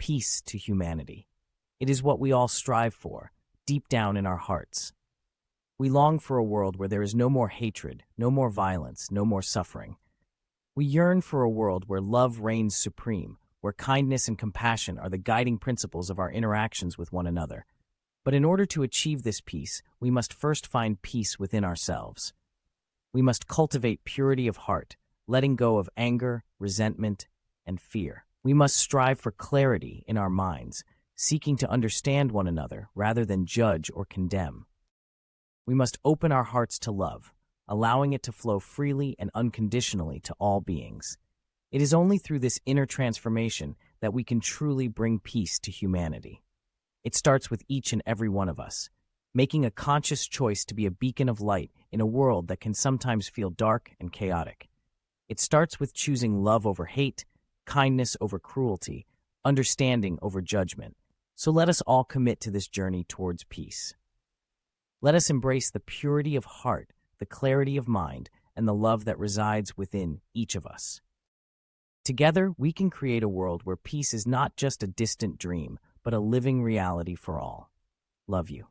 peace to humanity. It is what we all strive for, deep down in our hearts. We long for a world where there is no more hatred, no more violence, no more suffering. We yearn for a world where love reigns supreme, where kindness and compassion are the guiding principles of our interactions with one another. But in order to achieve this peace, we must first find peace within ourselves. We must cultivate purity of heart, letting go of anger, resentment, and fear. We must strive for clarity in our minds, seeking to understand one another rather than judge or condemn. We must open our hearts to love, allowing it to flow freely and unconditionally to all beings. It is only through this inner transformation that we can truly bring peace to humanity. It starts with each and every one of us, making a conscious choice to be a beacon of light in a world that can sometimes feel dark and chaotic. It starts with choosing love over hate, kindness over cruelty, understanding over judgment. So let us all commit to this journey towards peace. Let us embrace the purity of heart, the clarity of mind, and the love that resides within each of us. Together, we can create a world where peace is not just a distant dream, but a living reality for all. Love you.